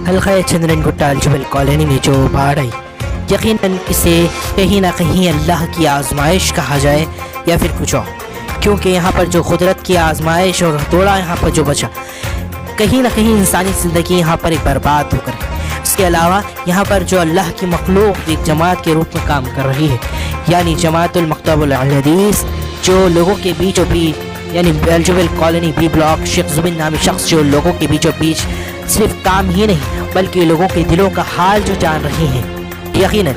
हल्का चंद्रन गुट्टा जुबल कॉलोनी में जो बाढ़ आई, यकीनन इसे कहीं ना कहीं अल्लाह की आजमाइश कहा जाए या फिर कुछ और, क्योंकि यहाँ पर जो कुदरत की आजमाइश और हथौड़ा यहाँ पर जो बचा, कहीं ना कहीं इंसानी ज़िंदगी यहाँ पर एक बर्बाद होकर है। इसके अलावा यहाँ पर जो अल्लाह की मखलूक एक जमात के रूप में काम कर रही है, यानी जमातुल मकतबुल हदीस, जो लोगों के बीचों बीच यानी बेलजुबल colony B block Sheikh Zubin नामी शख्स जो लोगों के बीचों बीच सिर्फ काम ही नहीं बल्कि लोगों के दिलों का हाल जो जान रही हैं। यकीनन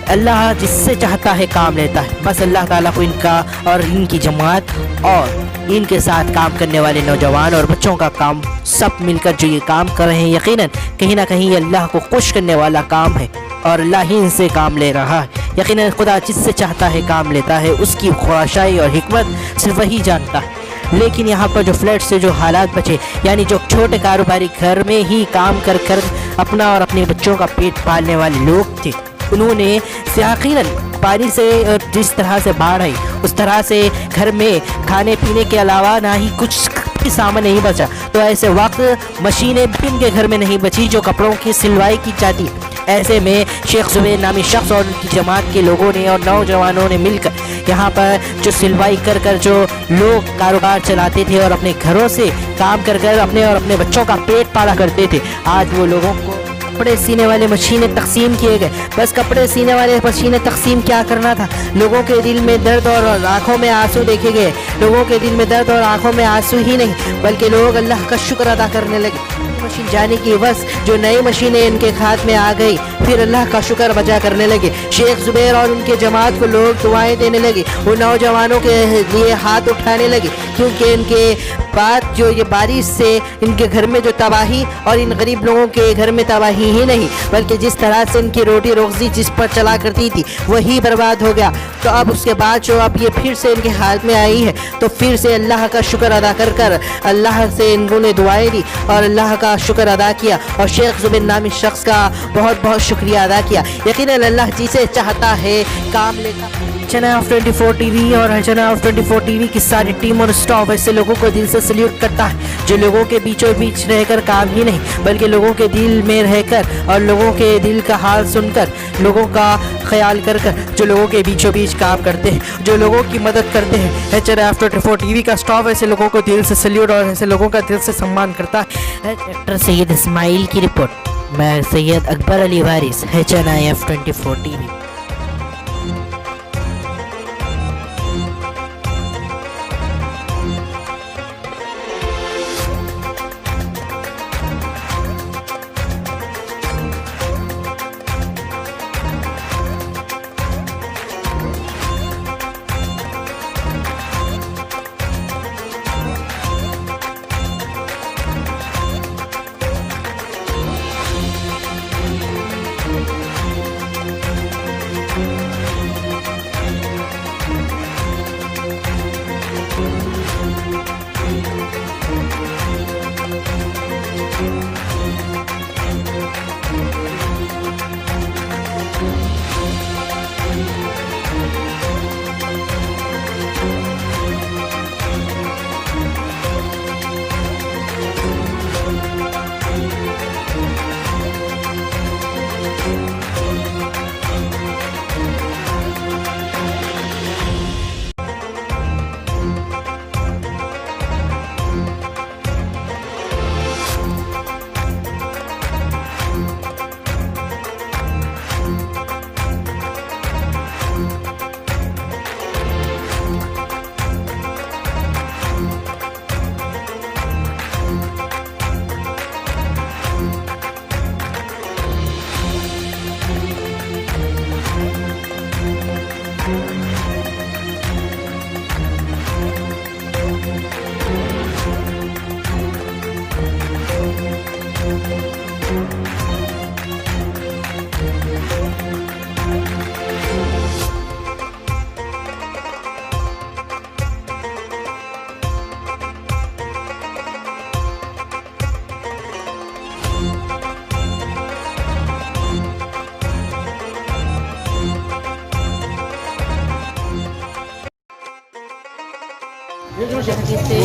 अल्लाह जिससे चाहता है काम लेता है। बस अल्लाह ताला को इनका और इनकी जमात और इनके साथ काम करने वाले नौजवान और बच्चों का काम सब मिलकर जो ये काम कर रहे हैं, यकीनन कहीं ना कहीं अल्लाह को खुश करने वाला काम है और अल्लाह ही इनसे काम ले रहा है। यकीनन खुदा जिससे चाहता है काम लेता है, उसकी ख्वाहिशाई और हिकमत सिर्फ वही जानता है। लेकिन यहाँ पर जो फ्लड से जो हालात बचे, यानी जो छोटे कारोबारी घर में ही काम कर कर अपना और अपने बच्चों का पेट पालने वाले लोग थे, उन्होंने यकीनन पानी से जिस तरह से बाढ़ आई उस तरह से घर में खाने पीने के अलावा ना ही कुछ भी सामान नहीं बचा। तो ऐसे वक्त मशीनें भी इनके घर में नहीं बची जो कपड़ों की सिलवाई की जाती। ऐसे में शेख जुबैर नामी शख्स और उनकी जमात के लोगों ने और नौजवानों ने मिलकर यहाँ पर जो सिलवाई कर कर जो लोग कारोबार चलाते थे और अपने घरों से काम कर कर अपने और अपने बच्चों का पेट पाला करते थे, आज वो लोगों को कपड़े सीने वाले मशीनें तकसीम किए गए। बस कपड़े सीने वाले मशीनें तकसीम क्या करना था, लोगों के दिल में दर्द और आंखों में आंसू देखे गए। लोगों के दिल में दर्द और आंखों में आंसू ही नहीं बल्कि लोग अल्लाह का शुक्र अदा करने लगे। मशीन जाने की बस जो नई मशीनें इनके हाथ में आ गई, फिर अल्लाह का शुक्र बजा करने लगे। शेख जुबैर और उनके जमात को लोग दुआएं देने लगे, वो नौजवानों के लिए हाथ उठाने लगे, क्योंकि इनके बाद जो ये बारिश से इनके घर में जो तबाही और इन गरीब लोगों के घर में तबाही ही नहीं बल्कि जिस तरह से इनकी रोटी रोजी जिस पर चला करती थी वही बर्बाद हो गया। तो अब उसके बाद जो अब ये फिर से इनके हाथ में आई है, तो फिर से अल्लाह का शुक्र अदा कर कर अल्लाह से इन्होंने दुआएं दी और अल्लाह का शुक्र अदा किया और शेख जुबैर नामी शख्स का बहुत बहुत शुक्रिया अदा किया। यकीनन अल्लाह जिसे चाहता है काम लेता। चैनल ऑफ 24 टीवी और चैनल ऑफ 24 टीवी की सारी टीम और स्टाफ ऐसे लोगों को दिल से सल्यूट करता है जो लोगों के बीचों बीच रहकर काम ही नहीं बल्कि लोगों के दिल में रहकर और लोगों के दिल का हाल सुनकर, लोगों का ख्याल कर कर जो लोगों के बीचों बीच काम करते हैं, जो लोगों की मदद करते हैं। चैनल ऑफ 24 टीवी का स्टाफ ऐसे लोगों को दिल से सल्यूट और ऐसे लोगों का दिल से सम्मान करता है। डॉक्टर सैयद इस्माइल की रिपोर्ट, मैं सैयद अकबर अली वारिस, चैनल ऑफ 24 टीवी।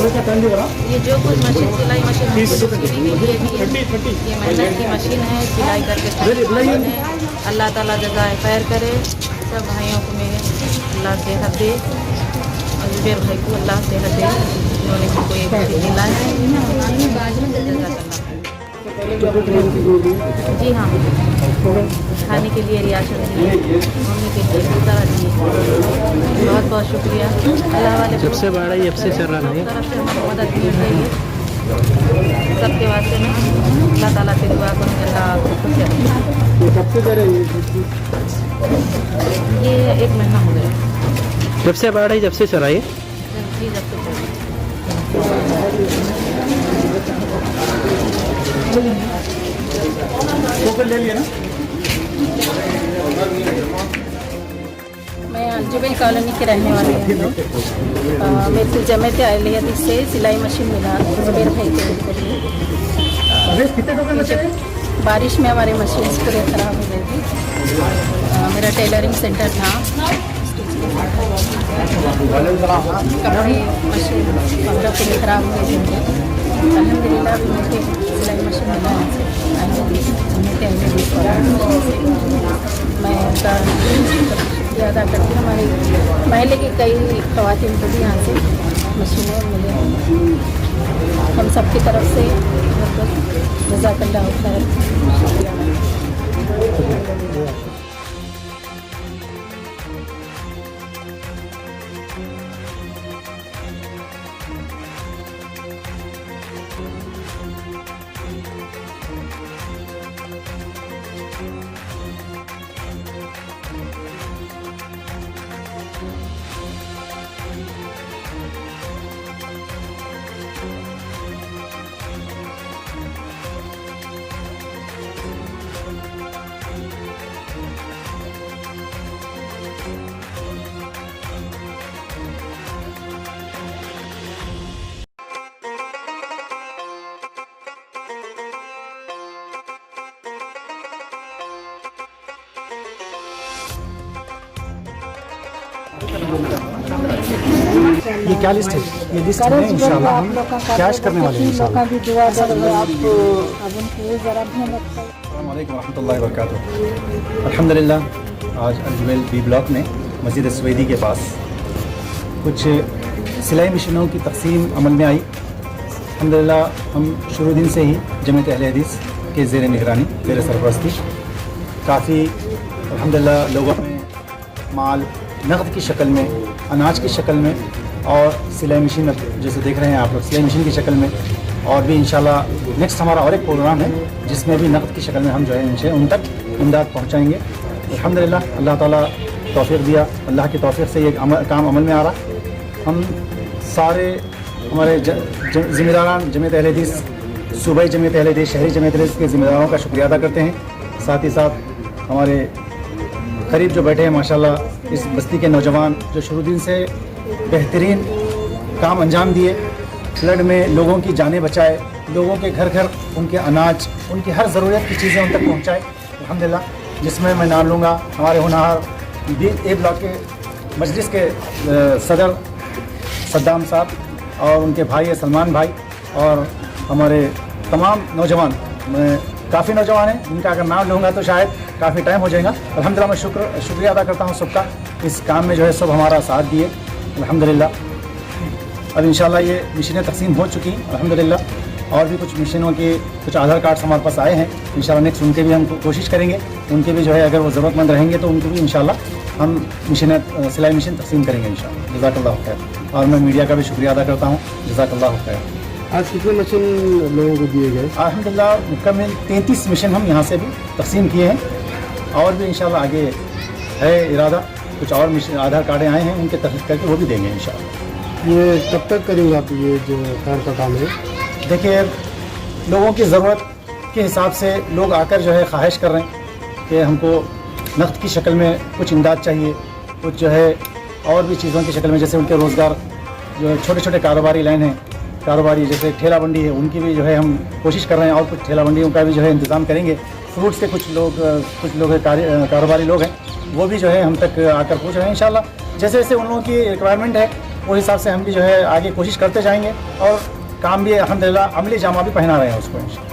ये जो कुछ मशीन सिलाई मशीन है ये मेहनत की मशीन है, सिलाई करके मशीन है। अल्लाह ताला जज़ाए खैर करे सब भाइयों को मेरे, अल्लाह सेहत दे और जुबैर भाई को अल्लाह सेहत दे, उन्होंने हमको एक चीज़ दिला है। जी हाँ, खाने के लिए रियासत दिए, मम्मी के लिए इस तरह दिए, बहुत बहुत शुक्रिया। अल्लाह वाले जब से बाढ़ आई अब से चल रहा है, तरफ से हमें मदद मिल रही है। सबके वास्ते में अल्लाह ताला से दुआ करूँगी, अल्लाह आपको खुश रखे। कब से दे रहे हैं ये 1 महीना हो गया जब से बाढ़ आई जब से चल रहा है। जी, जब से चल ले लिया ना। मैं अलजुबेल कॉलोनी के रहने वाली हूँ। मेरे को जमात अहलियत से सिलाई मशीन मिला जुबैर भाई के जरिए। बारिश में हमारे मशीन पूरे ख़राब हो गई थी। मेरा टेलरिंग सेंटर था, कपड़े मशीन कपड़ों के लिए ख़राब हो गई थी। अल्हम्दुलिल्लाह मुझे सिलाई मशीन मिला है। मैं उनका शुक्रिया अदा करती हूँ। हमारे महल्ले की कई ख़वातीन को भी यहाँ से मशीनें मिले हैं। हम सबकी तरफ से जज़ाकल्लाह खैर शुक्रिया। ये क्या लिस्ट है? ये लिस्ट है इंशाल्लाह हम कैश करने वाले हैं इंशाल्लाह। अस्सलाम वालेकुम रहमतुल्लाहि व बरकातुहू। अल्हम्दुलिल्लाह आज अलजुबैल बी ब्लॉक में मस्जिद स्वेदी के पास कुछ सिलाई मशीनों की तकसीम अमल में आई। अल्हम्दुलिल्लाह हम शुरू दिन से ही जमात अहले हदीस के ज़ेर निगरानी ज़ेर सरपरस्ती काफ़ी अल्हम्दुलिल्लाह लोगों में माल नक़द की शक्ल में, अनाज की शक्ल में और सिलाई मशीन जैसे देख रहे हैं आप लोग सिलाई मशीन की शक्ल में, और भी इंशाल्लाह नेक्स्ट हमारा और एक प्रोग्राम है जिसमें भी नक़द की शक्ल में हम जो है इनसे उन तक इमदाद पहुँचाएँगे। अल्हम्दुलिल्लाह अल्लाह ताला तौफ़ीक़ दिया, अल्लाह की तौफ़ीक़ से ये काम अमल में आ रहा। हम सारे हमारे ज़िम्मेदारान जमात अहले हदीस, सूबाई जमात अहले हदीस, शहरी जमात अहले हदीस के ज़िम्मेदारों का शुक्रिया अदा करते हैं। साथ ही साथ हमारे करीब जो बैठे हैं माशाल्लाह इस बस्ती के नौजवान जो शुरू दिन से बेहतरीन काम अंजाम दिए, फ्लड में लोगों की जानें बचाए, लोगों के घर घर उनके अनाज, उनकी हर ज़रूरत की चीज़ें उन तक पहुँचाए अल्हम्दुलिल्लाह। जिसमें मैं नाम लूँगा हमारे होनहार ए ब्लॉक के मजलिस के सदर सद्दाम साहब और उनके भाई सलमान भाई और हमारे तमाम नौजवान, मैं काफ़ी नौजवान हैं जिनका अगर नाम लूँगा तो शायद काफ़ी टाइम हो जाएगा। अल्हम्दुलिल्लाह मैं शुक्रिया अदा करता हूँ सबका, इस काम में जो है सब हमारा साथ दिए अल्हम्दुलिल्लाह। अब इंशाल्लाह ये मशीनें तकसीम हो चुकी हैं अल्हम्दुलिल्लाह, और भी कुछ मशीनों के कुछ आधार कार्ड्स हमारे पास आए हैं। इंशाल्लाह नेक्स्ट उनके भी हम कोशिश करेंगे, उनके भी जो है अगर वो ज़रूरतमंद रहेंगे तो उनको भी इंशाल्लाह हम मशीनें सिलाई मशीन तकसीम करेंगे इंशाल्लाह। जज़ाकल्लाह खैर। और मैं मीडिया का भी शुक्रिया अदा करता हूँ, जज़ाकल्लाह खैर। आज कितने मशीन लोगों को दिए गए? अल्हम्दुलिल्लाह मुकम्मल 33 मशीन हम यहाँ से भी तकसीम किए हैं, और भी इंशाल्लाह आगे है इरादा, कुछ और मशीन आधार कार्डें आए हैं उनके तहरीर करके वो भी देंगे इंशाल्लाह। ये कब तक करेंगे आप ये जो खैर का काम है? देखिए लोगों की ज़रूरत के हिसाब से लोग आकर जो है ख्वाहिश कर रहे हैं कि हमको नक़द की शक्ल में कुछ इमदाद चाहिए, कुछ जो है और भी चीज़ों की शक्ल में, जैसे उनके रोज़गार जो है छोटे छोटे कारोबारी लाइन है, कारोबारी जैसे ठेला बंडी है, उनकी भी जो है हम कोशिश कर रहे हैं और कुछ ठेला बंडियों का भी जो है इंतज़ाम करेंगे। फ्रूट्स के कुछ लोग कारोबारी लोग हैं, वो भी जो है हम तक आकर पूछ रहे हैं इंशाल्लाह। जैसे जैसे उन लोगों की रिक्वायरमेंट है वो हिसाब से हम भी जो है आगे कोशिश करते जाएंगे और काम भी अल्हम्दुलिल्लाह अमली जामा भी पहना रहे हैं उसको इंशाअल्लाह।